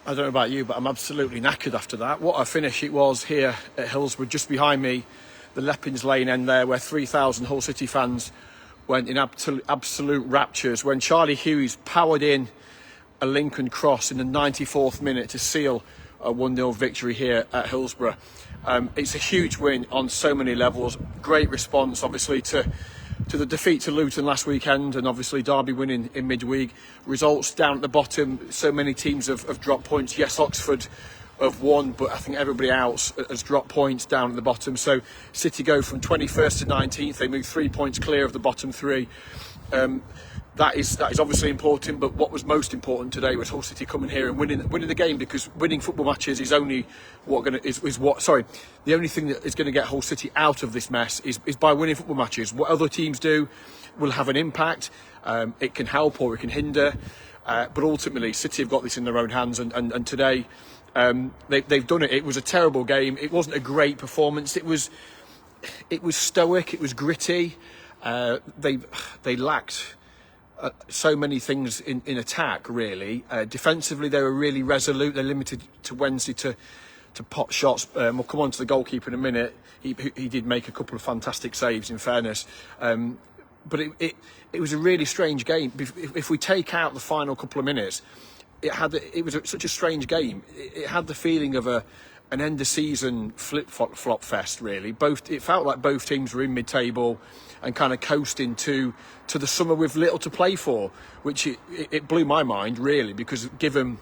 I don't know about you, but I'm absolutely knackered after that. What a finish it was here at Hillsborough, just behind me, the Leppings Lane end there, where 3,000 Hull City fans went in absolute raptures when Charlie Hughes powered in a Lincoln cross in the 94th minute to seal a 1-0 victory here at Hillsborough. It's a huge win on so many levels. Great response, obviously, to the defeat to Luton last weekend, and obviously Derby winning in midweek. Results down at the bottom, so many teams have dropped points. Yes, Oxford have won, but I think everybody else has dropped points down at the bottom. So City go from 21st to 19th. They move 3 points clear of the bottom three. That is obviously important, but what was most important today was Hull City coming here and winning the game, because winning football matches is only the only thing that is going to get Hull City out of this mess is by winning football matches. What other teams do will have an impact. It can help or it can hinder, but ultimately City have got this in their own hands, and today they've done it. It was a terrible game. It wasn't a great performance. It was stoic. It was gritty. They lacked so many things in attack, really. Defensively, they were really resolute. They're limited to Wednesday to pot shots. We'll come on to the goalkeeper in a minute. He did make a couple of fantastic saves, in fairness. But it was a really strange game. If we take out the final couple of minutes, it was such a strange game. It had the feeling of an end of season flip-flop fest, really. It felt like both teams were in mid-table and kind of coasting to the summer with little to play for, which it blew my mind, really, because given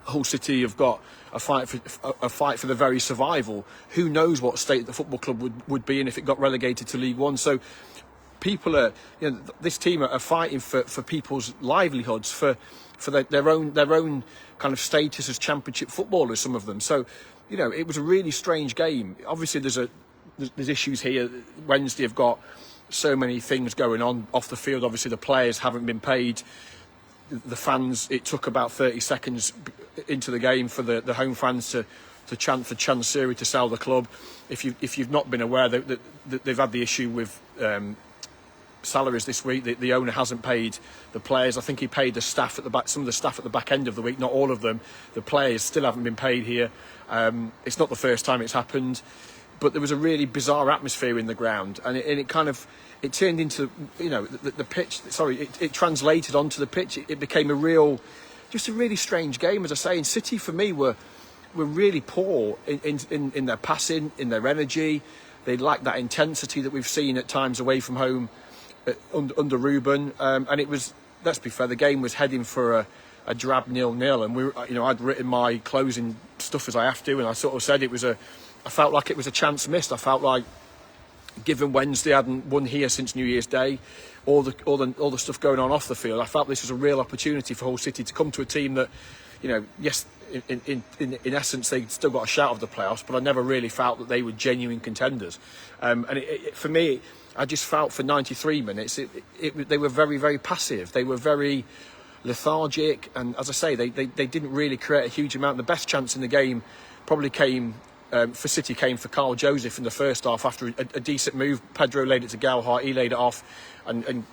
Hull City have got a fight for the very survival, who knows what state the football club would be in if it got relegated to League One. So people this team are fighting for people's livelihoods, for their own kind of status as Championship footballers, some of them. So, it was a really strange game. Obviously, there's issues here. Wednesday have got so many things going on off the field. Obviously, the players haven't been paid. The fans, it took about 30 seconds into the game for the home fans to chant for Chancery to sell the club. If you've not been aware, they've had the issue with salaries this week. The owner hasn't paid the players. I think he paid the staff at the back, some of the staff at the back end of the week, not all of them. The players still haven't been paid here. It's not the first time it's happened, but there was a really bizarre atmosphere in the ground, and it turned into the pitch. Sorry, it translated onto the pitch. It became a really strange game. As I say, and City for me were really poor in their passing, in their energy. They lacked that intensity that we've seen at times away from home under Ruben, and it was, let's be fair, the game was heading for a drab 0-0, and I'd written my closing stuff as I have to, and I sort of said I felt like it was a chance missed. I felt like, given Wednesday hadn't won here since New Year's Day, all the stuff going on off the field, I felt this was a real opportunity for Hull City to come to a team that, yes, in essence they still got a shout of the playoffs, but I never really felt that they were genuine contenders. And for me, I just felt for 93 minutes they were very, very passive. They were very lethargic, and as I say, they didn't really create a huge amount. The best chance in the game probably came for City came for Carl Joseph in the first half after a decent move. Pedro laid it to Gallagher, he laid it off, and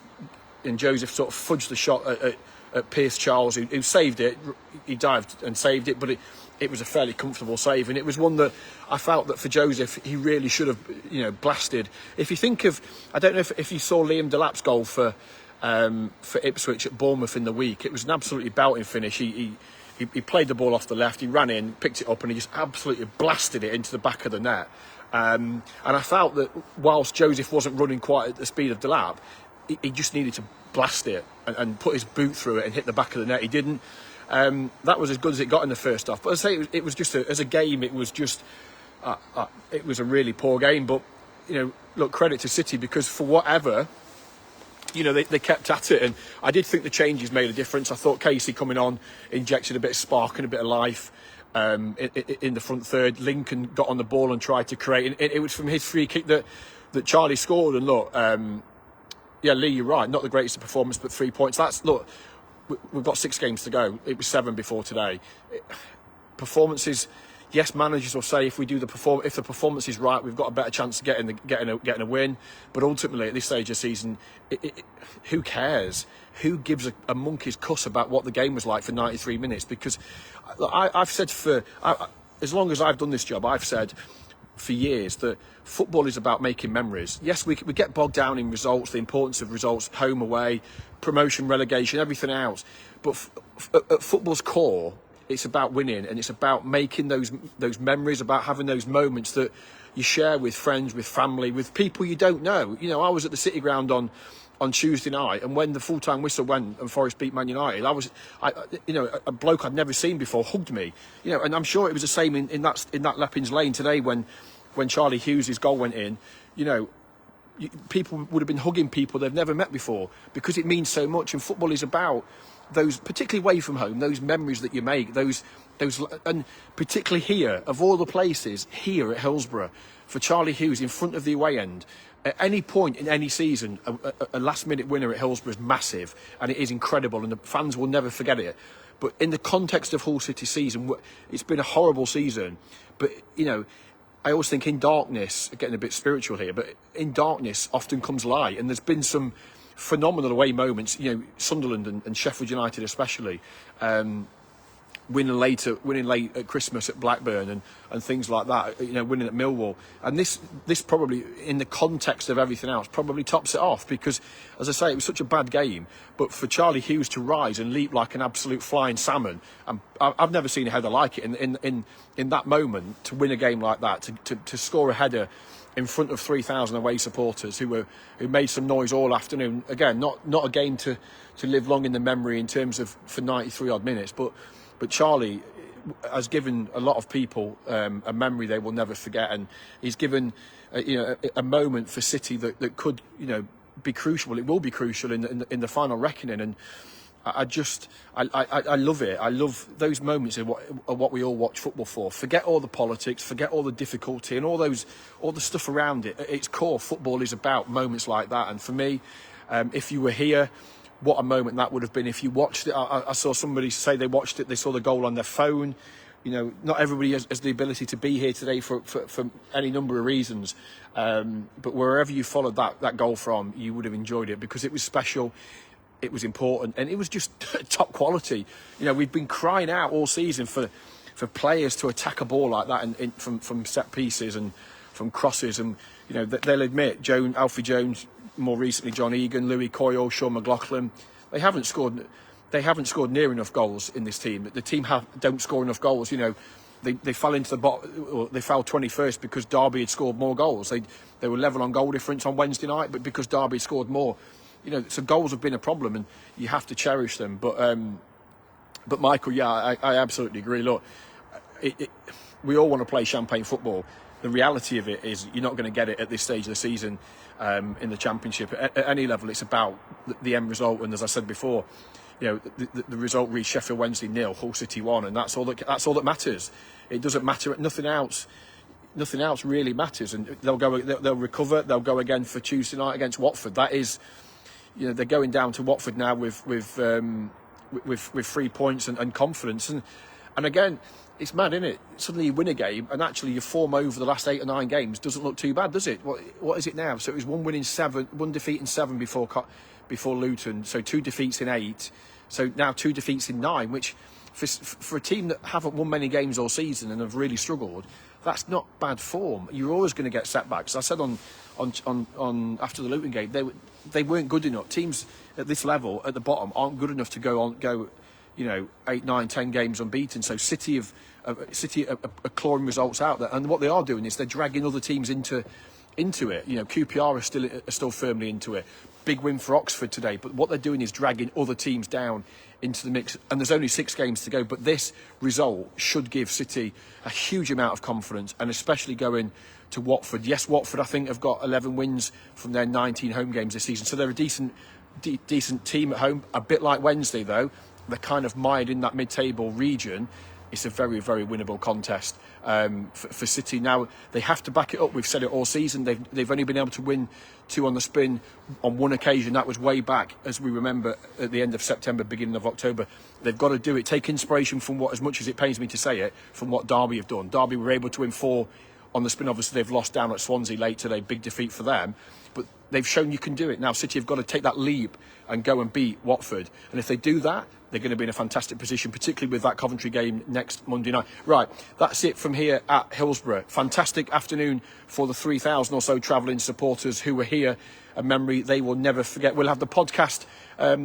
Joseph sort of fudged the shot at Pierce Charles, who saved it. He dived and saved it, but it was a fairly comfortable save, and it was one that I felt that for Joseph he really should have blasted. If you think of, I don't know if you saw Liam Delap's goal for Ipswich at Bournemouth in the week, it was an absolutely belting finish. He played the ball off the left, he ran in, picked it up, and he just absolutely blasted it into the back of the net. And I felt that whilst Joseph wasn't running quite at the speed of Delap, he just needed to blast it and put his boot through it and hit the back of the net. He didn't. That was as good as it got in the first half. But I say it was just as a game, it was just it was a really poor game. But look, credit to City, because for whatever, they kept at it, and I did think the changes made a difference. I thought Casey coming on injected a bit of spark and a bit of life in the front third. Lincoln got on the ball and tried to create, and it was from his free kick that Charlie scored. And look, yeah, Lee, you're right, not the greatest of performance, but 3 points. We've got 6 games to go. It was 7 before today. Performances, Yes, managers will say if we do if the performance is right, we've got a better chance of getting a win. But ultimately, at this stage of the season, who cares? Who gives a monkey's cuss about what the game was like for 93 minutes? Because I've said as long as I've done this job, I've said for years that football is about making memories. Yes, we get bogged down in results, the importance of results, home, away, promotion, relegation, everything else. But at football's core, it's about winning, and it's about making those memories, about having those moments that you share with friends, with family, with people you don't know. You know, I was at the City Ground on Tuesday night, and when the full-time whistle went and Forest beat Man United, a bloke I'd never seen before hugged me. You know, and I'm sure it was the same in that Leppings Lane today when Charlie Hughes' goal went in. You know, people would have been hugging people they've never met before because it means so much, and football is about those, particularly away from home, those memories that you make, those, and particularly here, of all the places, here at Hillsborough, for Charlie Hughes in front of the away end, at any point in any season, a last-minute winner at Hillsborough is massive, and it is incredible, and the fans will never forget it. But in the context of Hull City season, it's been a horrible season, but, you know, I always think in darkness, getting a bit spiritual here, but in darkness often comes light, and there's been some phenomenal away moments, you know, Sunderland and Sheffield United especially, winning late at Christmas at Blackburn and things like that, you know, winning at Millwall. And this probably, in the context of everything else, probably tops it off because, as I say, it was such a bad game. But for Charlie Hughes to rise and leap like an absolute flying salmon, I've never seen a header like it in that moment, to win a game like that, to score a header in front of 3,000 away supporters who made some noise all afternoon. Again, not a game to live long in the memory in terms of for 93 odd minutes, but Charlie has given a lot of people a memory they will never forget, and he's given a moment for City that could, you know, be crucial. It will be crucial in the final reckoning, and I love it. I love those moments of what we all watch football for. Forget all the politics, forget all the difficulty and all the stuff around it. At its core, football is about moments like that. And for me, if you were here, what a moment that would have been if you watched it. I saw somebody say they watched it, they saw the goal on their phone. You know, not everybody has the ability to be here today for any number of reasons. But wherever you followed that goal from, you would have enjoyed it because it was special. It was important, and it was just top quality. You know, we've been crying out all season for players to attack a ball like that and from set pieces and from crosses. And, you know, they'll admit, Alfie Jones, more recently John Egan, Louis Coyle, Sean McLaughlin, they haven't scored near enough goals in this team. The team don't score enough goals. You know, they fell into the bottom, or they fell 21st because Derby had scored more goals. They were level on goal difference on Wednesday night, but because Derby scored more. You know, so goals have been a problem, and you have to cherish them. But Michael, yeah, I absolutely agree. Look, we all want to play champagne football. The reality of it is you're not going to get it at this stage of the season in the Championship at any level. It's about the end result, and as I said before, you know, the result reads Sheffield Wednesday 0, Hull City 1, and that's all that matters. It doesn't matter. Nothing else really matters, and they'll recover. They'll go again for Tuesday night against Watford. That is. You know, they're going down to Watford now with 3 points and confidence, and again, it's mad, isn't it? Suddenly you win a game, and actually your form over the last 8 or 9 games doesn't look too bad, does it? What is it now? So it was 1 defeat in 7 before Luton, so 2 defeats in 8, so now 2 defeats in 9, which for a team that haven't won many games all season and have really struggled, that's not bad form. You're always going to get setbacks. I said on after the Luton game, they weren't good enough. Teams at this level, at the bottom, aren't good enough to go, you know, 8, 9, 10 games unbeaten. So City are clawing results out there, and what they are doing is they're dragging other teams into it. You know, QPR are still firmly into it. Big win for Oxford today, but what they're doing is dragging other teams down into the mix, and there's only 6 games to go. But this result should give City a huge amount of confidence, and especially going to Watford. Yes, Watford, I think, have got 11 wins from their 19 home games this season, so they're a decent decent team at home. A bit like Wednesday, though, they're kind of mired in that mid-table region. it's a very, very winnable contest for City. Now, they have to back it up. We've said it all season. They've only been able to win 2 on the spin on one occasion. That was way back, as we remember, at the end of September, beginning of October. They've got to do it. Take inspiration from what, as much as it pains me to say it, from what Derby have done. Derby were able to win 4 on the spin. Obviously, they've lost down at Swansea late today. Big defeat for them. But they've shown you can do it. Now, City have got to take that leap and go and beat Watford. And if they do that, they're going to be in a fantastic position, particularly with that Coventry game next Monday night. Right, that's it from here at Hillsborough. Fantastic afternoon for the 3,000 or so travelling supporters who were here. A memory they will never forget. We'll have the podcast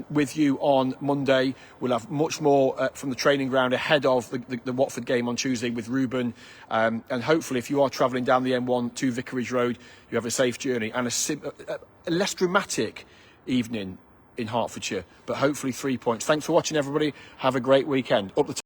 with you on Monday. We'll have much more from the training ground ahead of the Watford game on Tuesday with Ruben. And hopefully, if you are travelling down the M1 to Vicarage Road, you have a safe journey and a less dramatic evening in Hertfordshire, but hopefully 3 points. Thanks for watching, everybody. Have a great weekend. Up the